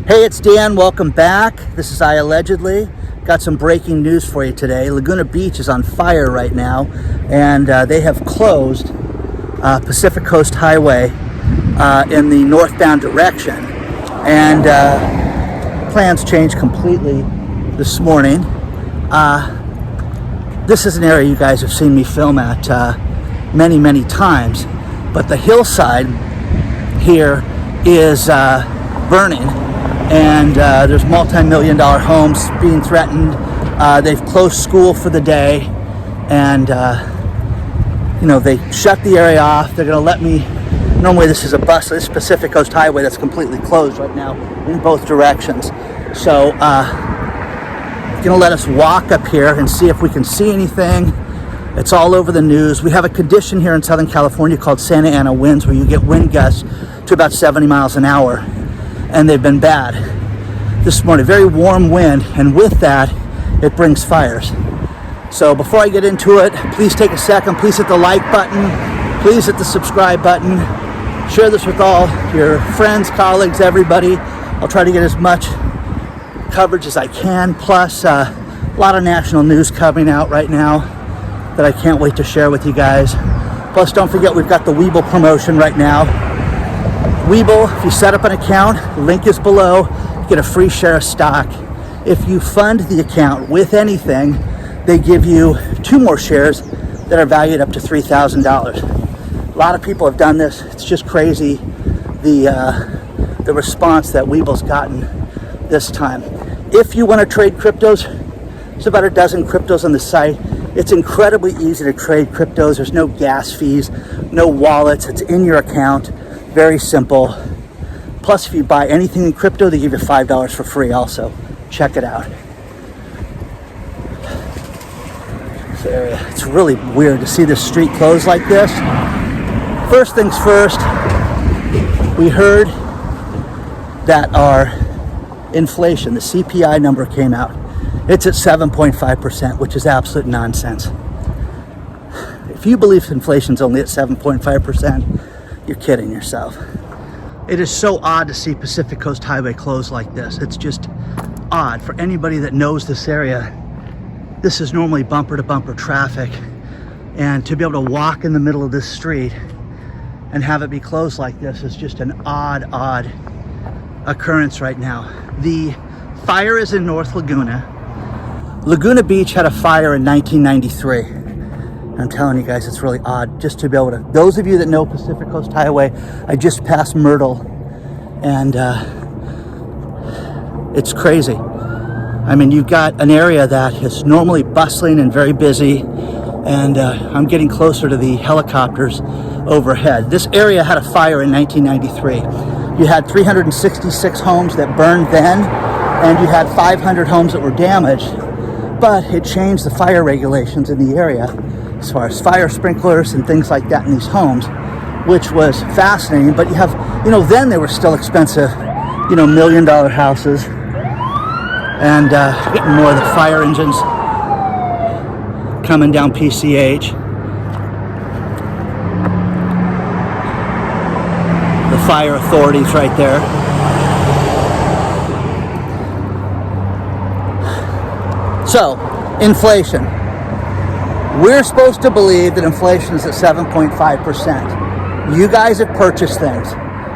Hey, it's Dan. Welcome back. This is iAllegedly. Got some breaking news for you today. Laguna Beach is on fire right now, and they have closed Pacific Coast Highway in the northbound direction. And plans changed completely this morning. This is an area you guys have seen me film at many, many times, but the hillside here is burning, and there's multi-million-dollar homes being threatened. They've closed school for the day, and they shut the area off. They're going to let me. Normally, this is this Pacific Coast Highway that's completely closed right now in both directions. So, going to let us walk up here and see if we can see anything. It's all over the news. We have a condition here in Southern California called Santa Ana winds, where you get wind gusts to about 70 miles an hour, and they've been bad this morning. Very warm wind, and with that, it brings fires. So before I get into it, please take a second. Please hit the like button. Please hit the subscribe button. Share this with all your friends, colleagues, everybody. I'll try to get as much coverage as I can, plus a lot of national news coming out right now that I can't wait to share with you guys. Plus, don't forget, we've got the Webull promotion right now. Webull, if you set up an account, link is below, you get a free share of stock. If you fund the account with anything, they give you 2 more shares that are valued up to $3,000. A lot of people have done this. It's just crazy, the response that Webull's gotten this time. If you want to trade cryptos, there's about a dozen cryptos on the site. It's incredibly easy to trade cryptos. There's no gas fees, no wallets. It's in your account. Very simple. Plus, if you buy anything in crypto, they give you $5 for free also. Check it out. This area, it's really weird to see this street closed like this. First things first, we heard that our inflation, the CPI number came out. It's at 7.5%, which is absolute nonsense. If you believe inflation's only at 7.5%, you're kidding yourself. It is so odd to see Pacific Coast Highway closed like this. It's just odd. For anybody that knows this area, this is normally bumper to bumper traffic, and to be able to walk in the middle of this street and have it be closed like this is just an odd occurrence right now. The fire is in North Laguna. Laguna Beach had a fire in 1993. I'm telling you guys, it's really odd just to be able to. Those of you that know Pacific Coast Highway, I just passed Myrtle, and it's crazy. I mean, you've got an area that is normally bustling and very busy, and I'm getting closer to the helicopters overhead. This area had a fire in 1993. You had 366 homes that burned then, and you had 500 homes that were damaged, but it changed the fire regulations in the area as far as fire sprinklers and things like that in these homes, which was fascinating. But you have, then they were still expensive, $1 million houses, and getting more of the fire engines coming down PCH. The fire authorities right there. So, inflation. We're supposed to believe that inflation is at 7.5%. You guys have purchased things.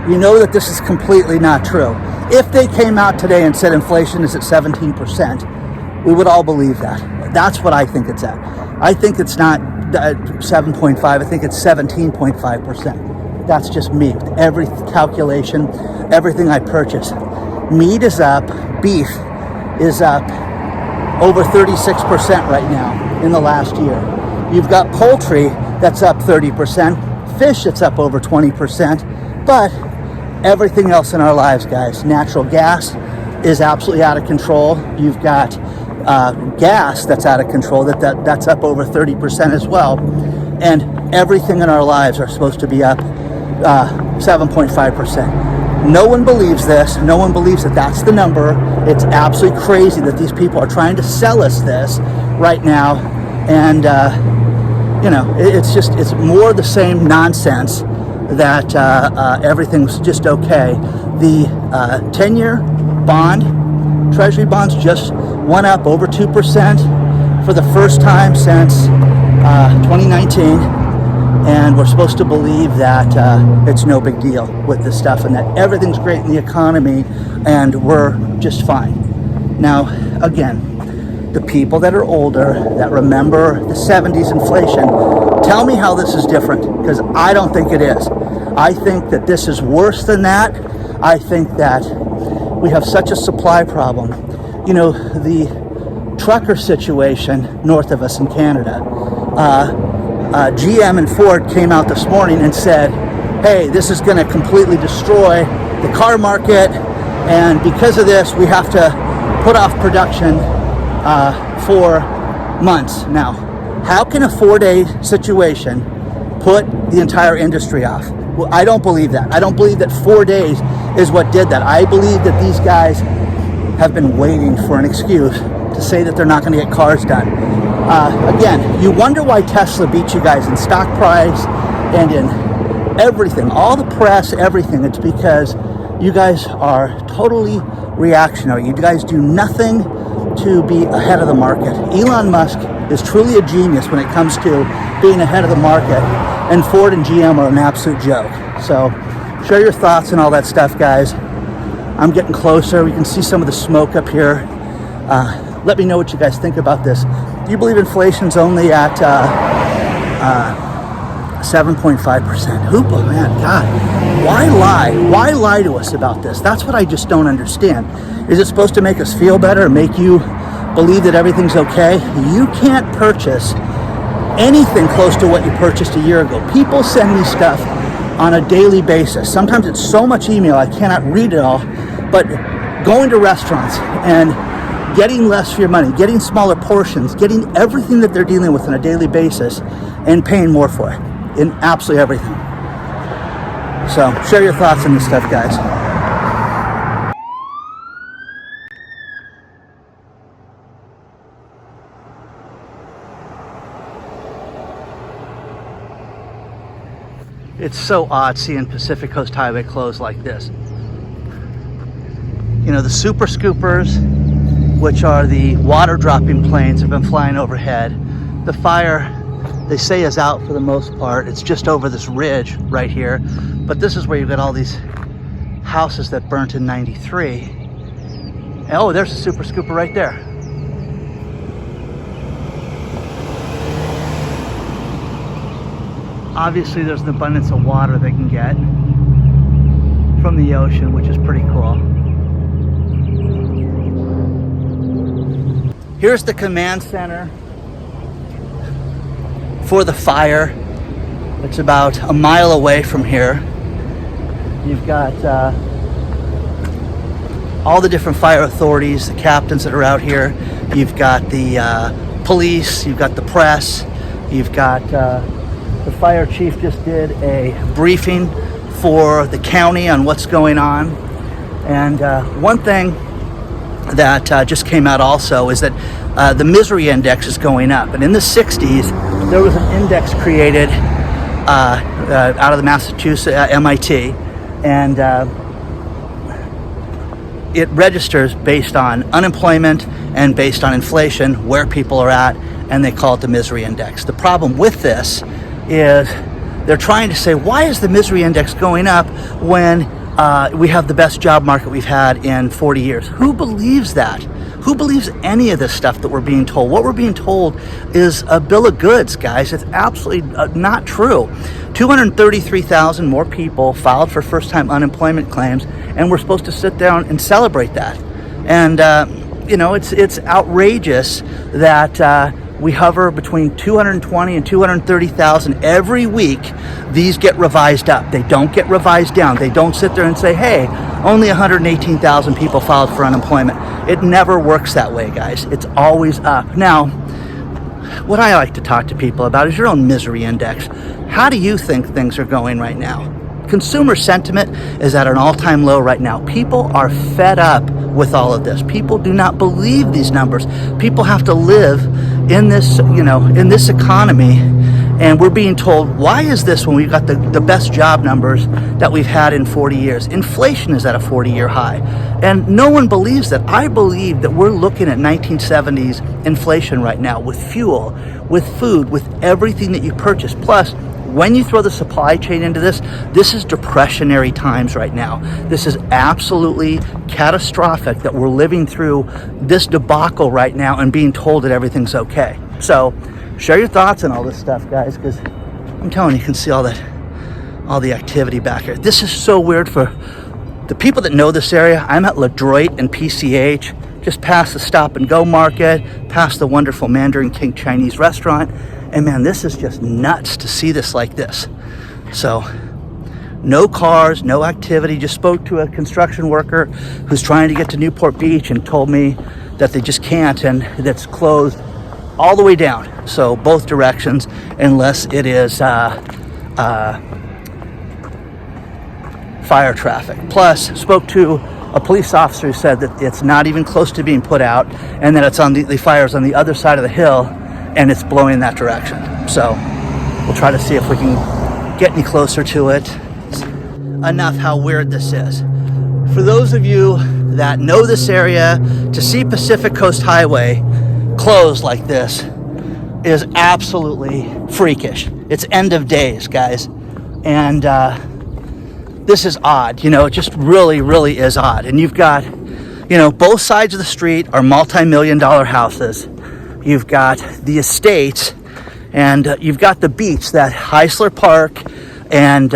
You know that this is completely not true. If they came out today and said inflation is at 17%, we would all believe that. That's what I think it's at. I think it's not 7.5, I think it's 17.5%. That's just me. Every calculation, everything I purchase. Meat is up, beef is up over 36% right now in the last year. You've got poultry that's up 30%, fish that's up over 20%, but everything else in our lives, guys, natural gas is absolutely out of control. You've got gas that's out of control, that's up over 30% as well. And everything in our lives are supposed to be up 7.5%. No one believes this. No one believes that that's the number. It's absolutely crazy that these people are trying to sell us this right now. And, it's more the same nonsense that everything's just okay. The 10-year Treasury bonds just went up over 2% for the first time since 2019. And we're supposed to believe that it's no big deal with this stuff and that everything's great in the economy and we're just fine. Now, again, the people that are older, that remember the 70s inflation, tell me how this is different, because I don't think it is. I think that this is worse than that. I think that we have such a supply problem. You know, the trucker situation north of us in Canada, GM and Ford came out this morning and said, hey, this is going to completely destroy the car market, and because of this, we have to put off production for months. Now, how can a 4-day situation put the entire industry off? Well, I don't believe that. I don't believe that 4 days is what did that. I believe that these guys have been waiting for an excuse to say that they're not going to get cars done. Again, you wonder why Tesla beat you guys in stock price and in everything, all the press, everything. It's because you guys are totally reactionary. You guys do nothing to be ahead of the market. Elon Musk is truly a genius when it comes to being ahead of the market, and Ford and GM are an absolute joke. So share your thoughts and all that stuff, guys. I'm getting closer. We can see some of the smoke up here. Let me know what you guys think about this. Do you believe inflation's only at 7.5%? Who, man, God, why lie? Why lie to us about this? That's what I just don't understand. Is it supposed to make us feel better, make you believe that everything's okay? You can't purchase anything close to what you purchased a year ago. People send me stuff on a daily basis. Sometimes it's so much email I cannot read it all, but going to restaurants and getting less for your money, getting smaller portions, getting everything that they're dealing with on a daily basis and paying more for it in absolutely everything. So share your thoughts on this stuff, guys. It's so odd seeing Pacific Coast Highway closed like this. You know, the Super Scoopers, which are the water dropping planes, have been flying overhead. The fire, they say, is out for the most part. It's just over this ridge right here. But this is where you get all these houses that burnt in '93. Oh, there's a Super Scooper right there. Obviously, there's an abundance of water they can get from the ocean, which is pretty cool. Here's the command center for the fire. It's about a mile away from here. You've got all the different fire authorities, the captains that are out here. You've got the police, you've got the press, you've got the fire chief just did a briefing for the county on what's going on. And one thing that just came out also is that the misery index is going up. And in the 60s, there was an index created out of the Massachusetts, MIT, and it registers based on unemployment and based on inflation, where people are at, and they call it the misery index. The problem with this is they're trying to say, why is the misery index going up when we have the best job market we've had in 40 years? Who believes that? Who believes any of this stuff that we're being told? What we're being told is a bill of goods, guys. It's absolutely not true. 233,000 more people filed for first-time unemployment claims, and we're supposed to sit down and celebrate that. And you know, it's outrageous that we hover between 220 and 230,000 every week. These get revised up. They don't get revised down. They don't sit there and say, hey, only 118,000 people filed for unemployment. It never works that way, guys. It's always up. Now, what I like to talk to people about is your own misery index. How do you think things are going right now? Consumer sentiment is at an all-time low right now. People are fed up with all of this. People do not believe these numbers. People have to live in this, you know, in this economy, And we're being told, why is this when we've got the best job numbers that we've had in 40 years? Inflation is at a 40-year high. And no one believes that. I believe that we're looking at 1970s inflation right now with fuel, with food, with everything that you purchase. Plus, when you throw the supply chain into this, this is depressionary times right now. This is absolutely catastrophic that we're living through this debacle right now and being told that everything's okay. So, share your thoughts on all this stuff, guys, because I'm telling you, you can see all the activity back here. This is so weird for the people that know this area. I'm at Ladroit and PCH, just past the Stop and Go Market, past the wonderful Mandarin King Chinese restaurant. And man, this is just nuts to see this like this. So, no cars, no activity. Just spoke to a construction worker who's trying to get to Newport Beach and told me that they just can't, and that's closed all the way down. So both directions, unless it is fire traffic. Plus, spoke to a police officer who said that it's not even close to being put out, and that it's on the fire's on the other side of the hill, and it's blowing in that direction. So we'll try to see if we can get any closer to it. Enough how weird this is. For those of you that know this area, to see Pacific Coast Highway closed like this is absolutely freakish. It's end of days, guys. And this is odd, you know, it just really, really is odd. And you've got, you know, both sides of the street are multi-million-dollar houses. You've got the estates, and you've got the beach, that Heisler Park and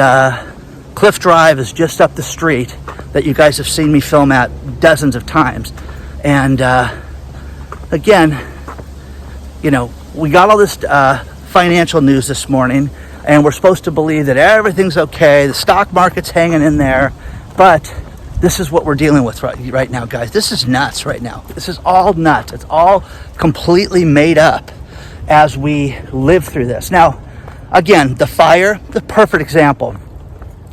Cliff Drive is just up the street that you guys have seen me film at dozens of times. And again, you know, we got all this financial news this morning, and we're supposed to believe that everything's okay, the stock market's hanging in there, but this is what we're dealing with right now, guys. This is nuts right now. This is all nuts. It's all completely made up as we live through this. Now, again, the fire, the perfect example.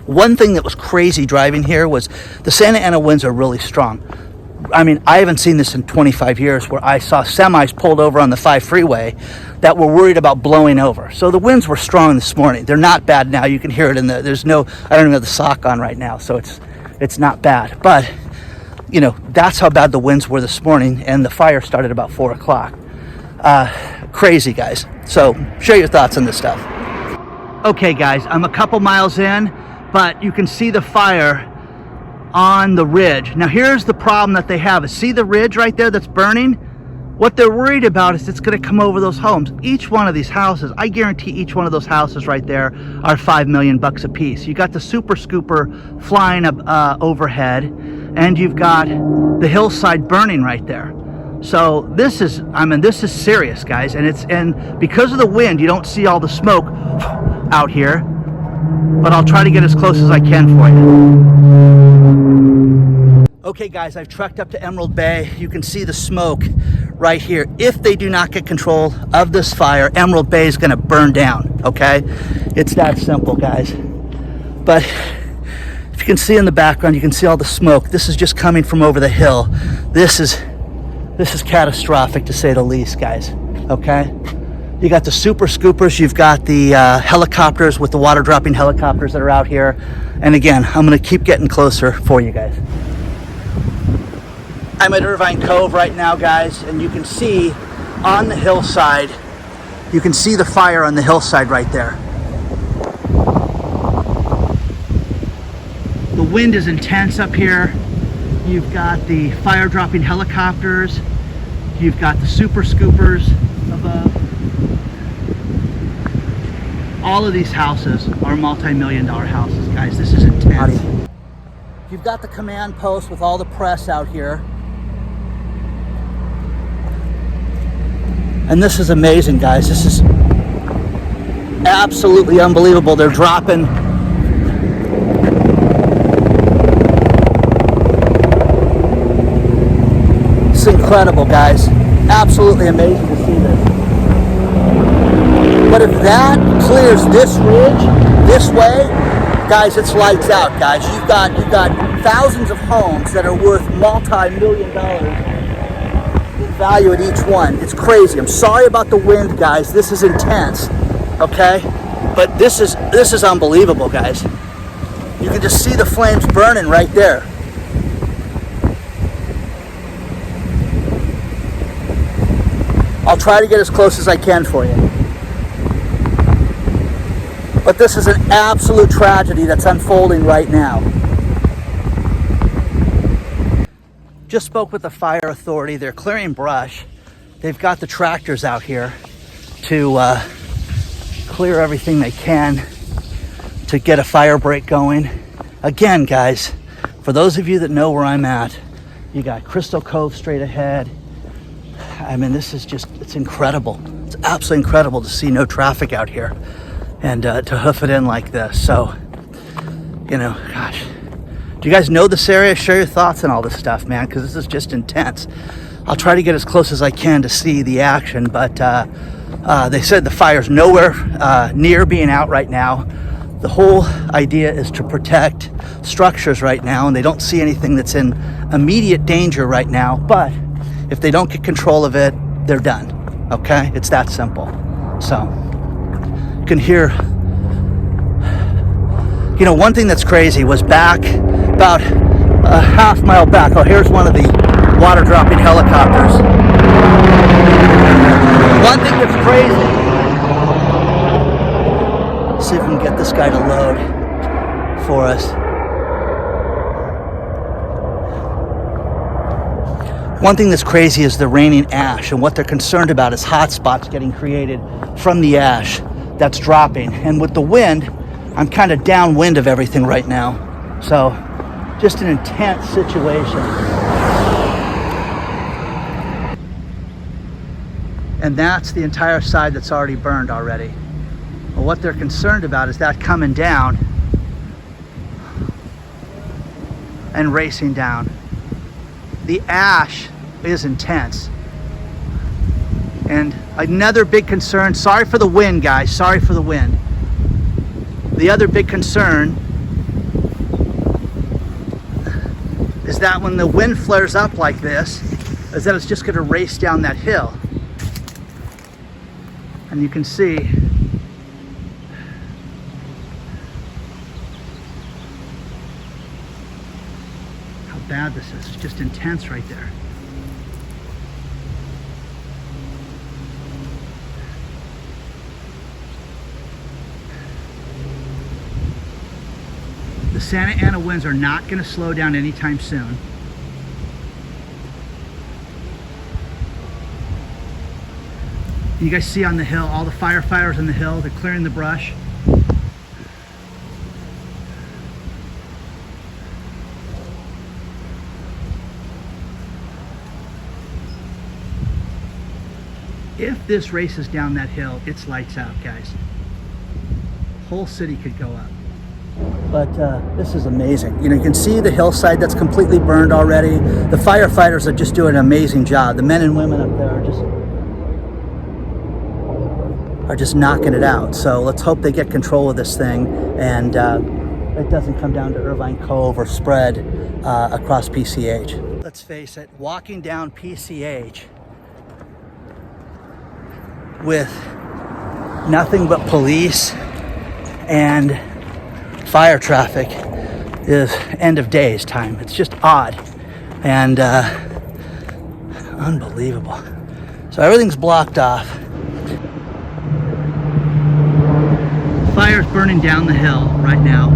One thing that was crazy driving here was the Santa Ana winds are really strong. I mean, I haven't seen this in 25 years where I saw semis pulled over on the 5 freeway that were worried about blowing over. So the winds were strong this morning. They're not bad now. You can hear it there's no, I don't even have the sock on right now, so it's not bad. But, you know, that's how bad the winds were this morning, and the fire started about 4 o'clock. Crazy, guys. So share your thoughts on this stuff. Okay, guys, I'm a couple miles in, but you can see the fire on the ridge. Now here's the problem that they have. See the ridge right there that's burning? What they're worried about is it's going to come over those homes. Each one of these houses, I guarantee each one of those houses right there are $5 million a piece. You got the super scooper flying up overhead, and you've got the hillside burning right there. So this is, I mean, this is serious, guys. And because of the wind, you don't see all the smoke out here, but I'll try to get as close as I can for you. Okay, guys, I've trucked up to Emerald Bay. You can see the smoke right here. If they do not get control of this fire, Emerald Bay is going to burn down, okay? It's that simple, guys. But if you can see in the background, you can see all the smoke. This is just coming from over the hill. This is catastrophic, to say the least, guys, okay? You got the super scoopers, you've got the helicopters with the water dropping helicopters that are out here. And again, I'm going to keep getting closer for you guys. I'm at Irvine Cove right now, guys, and you can see on the hillside, you can see the fire on the hillside right there. The wind is intense up here. You've got the fire dropping helicopters. You've got the super scoopers above. All of these houses are multi-million-dollar houses, guys. This is intense. You've got the command post with all the press out here. And this is amazing, guys. This is absolutely unbelievable. They're dropping. It's incredible, guys. Absolutely amazing to see this. But if that clears this ridge this way, guys, it's lights out, guys. You've got thousands of homes that are worth multi-million dollars in value at each one. It's crazy. I'm sorry about the wind, guys. This is intense. okay? But this is unbelievable, guys. You can just see the flames burning right there. I'll try to get as close as I can for you. But this is an absolute tragedy that's unfolding right now. Just spoke with the fire authority. They're clearing brush. They've got the tractors out here to clear everything they can to get a fire break going. Again, guys, for those of you that know where I'm at, you got Crystal Cove straight ahead. I mean, this is just, it's incredible. It's absolutely incredible to see no traffic out here and to hoof it in like this. So, you know, gosh. Do you guys know this area? Share your thoughts on all this stuff, man, because this is just intense. I'll try to get as close as I can to see the action, but they said the fire's nowhere near being out right now. The whole idea is to protect structures right now, and they don't see anything that's in immediate danger right now, but if they don't get control of it, they're done, okay? It's that simple. So, you can hear, you know, one thing that's crazy was back about a half mile back. Oh, here's one of the water dropping helicopters. One thing that's crazy, let's see if we can get this guy to load for us. One thing that's crazy is the raining ash, and what they're concerned about is hot spots getting created from the ash that's dropping. And with the wind, I'm kind of downwind of everything right now. So, just an intense situation. And that's the entire side that's already burned already. Well, what they're concerned about is that coming down and racing down. The ash is intense. And another big concern, sorry for the wind, guys, sorry for the wind. The other big concern is that when the wind flares up like this, is that it's just going to race down that hill. And you can see how bad this is. It's just intense right there. The Santa Ana winds are not going to slow down anytime soon. You guys see on the hill, all the firefighters on the hill, they're clearing the brush. If this races down that hill, it's lights out, guys. Whole city could go up. But this is amazing. You know, you can see the hillside that's completely burned already. The firefighters are just doing an amazing job. The men and women up there are just knocking it out. So let's hope they get control of this thing and it doesn't come down to Irvine Cove or spread across PCH. Let's face it, walking down PCH with nothing but police and fire traffic is end of days time. It's just odd and unbelievable. So everything's blocked off. Fire's burning down the hill right now.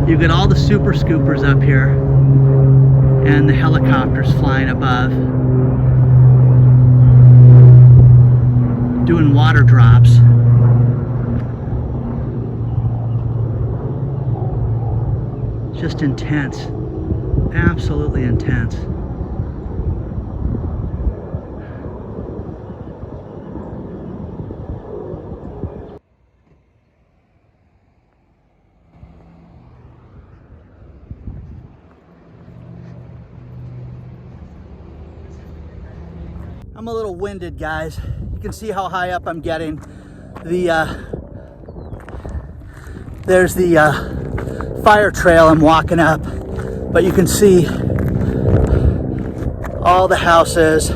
You've got all the super scoopers up here and the helicopters flying above doing water drops. Just intense, absolutely intense. I'm a little winded, guys. You can see how high up I'm getting. There's the fire trail I'm walking up, but you can see all the houses,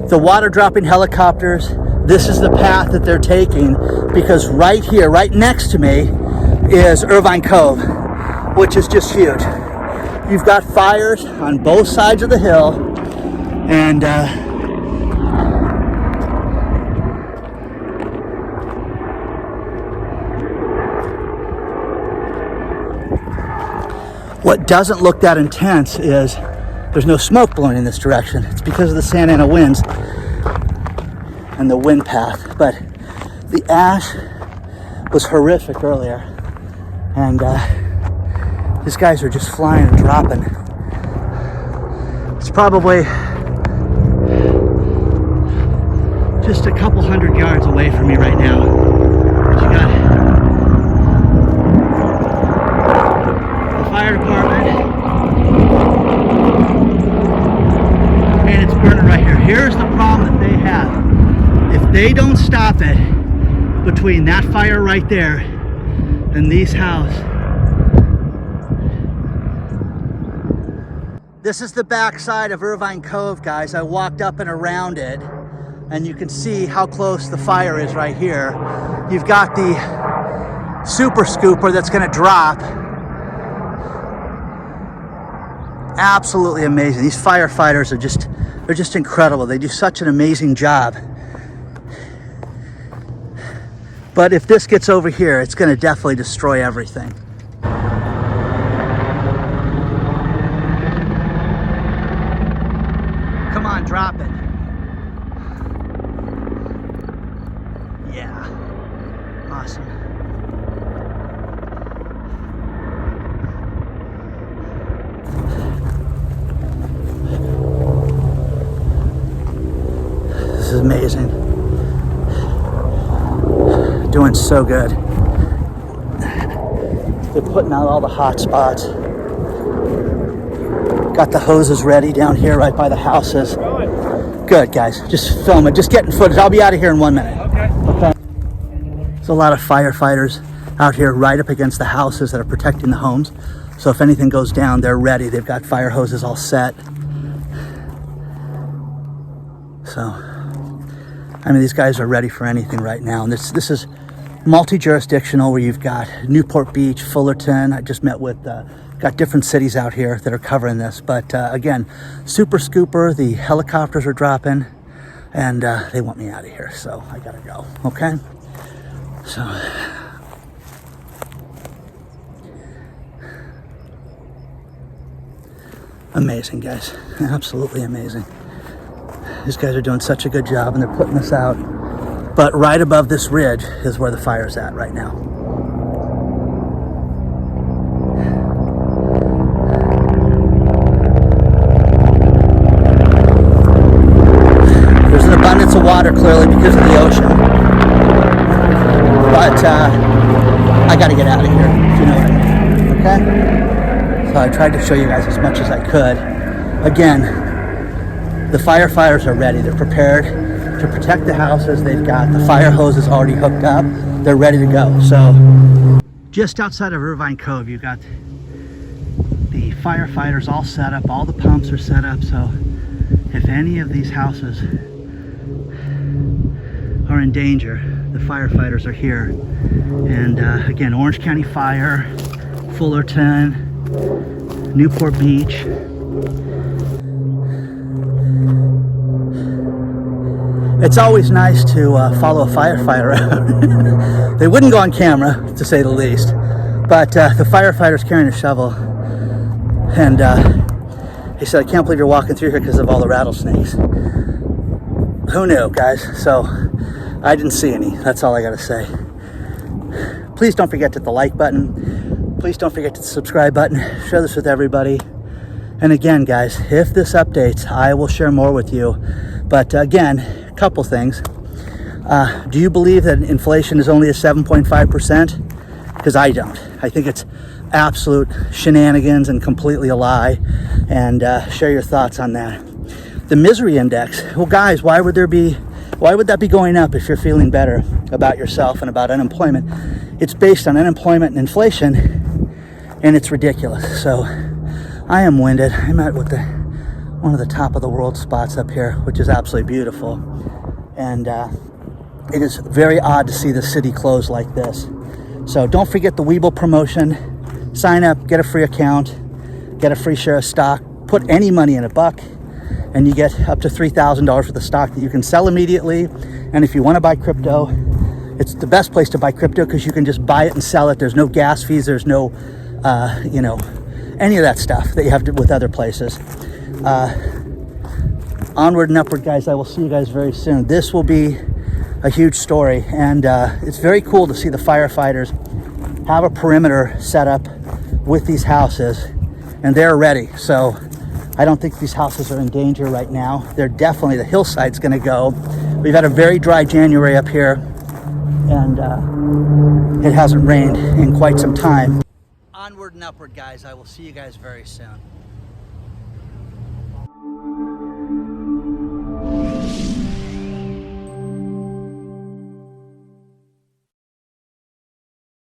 the water dropping helicopters, this is the path that they're taking, because right here, right next to me, is Irvine Cove, which is just huge. You've got fires on both sides of the hill, and what doesn't look that intense is there's no smoke blowing in this direction. It's because of the Santa Ana winds and the wind path. But the ash was horrific earlier, and these guys are just flying and dropping. It's probably just a couple hundred yards away from me right now. But you got the fire department, and it's burning right here. Here's the problem that they have. If they don't stop it between that fire right there and these houses. This is the back side of Irvine Cove, guys. I walked up and around it, and you can see how close the fire is right here. You've got the super scooper that's gonna drop. Absolutely amazing. These firefighters are they're just incredible. They do such an amazing job. But if this gets over here, it's gonna definitely destroy everything. Come on, drop it. Yeah, awesome. This is amazing. Doing so good. They're putting out all the hot spots. Got the hoses ready down here right by the houses. Good, guys. Just film it. Just getting footage. I'll be out of here in 1 minute. Okay. There's a lot of firefighters out here right up against the houses that are protecting the homes. So if anything goes down, they're ready. They've got fire hoses all set. So, I mean, these guys are ready for anything right now. And this is multi-jurisdictional, where you've got Newport Beach, Fullerton. I just met with, got different cities out here that are covering this. But again, super scooper, the helicopters are dropping, and they want me out of here, so I gotta go, okay? So, amazing, guys, absolutely amazing. These guys are doing such a good job, and they're putting this out. But right above this ridge is where the fire's at right now. There's an abundance of water, clearly, because of the ocean. But I gotta get out of here, if you know what I mean, okay? So I tried to show you guys as much as I could. Again, the firefighters are ready. They're prepared to protect the houses. They've got the fire hoses already hooked up. They're ready to go. So just outside of Irvine Cove, you've got the firefighters all set up. All the pumps are set up. So if any of these houses are in danger, the firefighters are here. And again, Orange County Fire, Fullerton, Newport Beach. It's always nice to follow a firefighter out. They wouldn't go on camera, to say the least, but the firefighter's carrying a shovel, and he said, "I can't believe you're walking through here because of all the rattlesnakes." Who knew, guys? So I didn't see any. That's all I gotta say. Please don't forget to hit the like button. Please don't forget to the subscribe button. Share this with everybody. And again, guys, if this updates, I will share more with you. But again, couple things. Do you believe that inflation is only at 7.5%? Because I don't. I think it's absolute shenanigans and completely a lie. And share your thoughts on that. The misery index. Well, guys, why would that be going up if you're feeling better about yourself and about unemployment? It's based on unemployment and inflation, and it's ridiculous. So I am winded. I'm at one of the top of the world spots up here, which is absolutely beautiful. And it is very odd to see the city close like this. So don't forget the Webull promotion. Sign up, get a free account, get a free share of stock, put any money in $1, and you get up to $3,000 worth of stock that you can sell immediately. And if you want to buy crypto, it's the best place to buy crypto because you can just buy it and sell it. There's no gas fees. There's no, any of that stuff that you have to with other places. Onward and upward, guys. I will see you guys very soon. This will be a huge story, and it's very cool to see the firefighters have a perimeter set up with these houses, and they're ready. So I don't think these houses are in danger right now. They're definitely, the hillside's going to go. We've had a very dry January up here, and it hasn't rained in quite some time. Onward and upward, guys. I will see you guys very soon.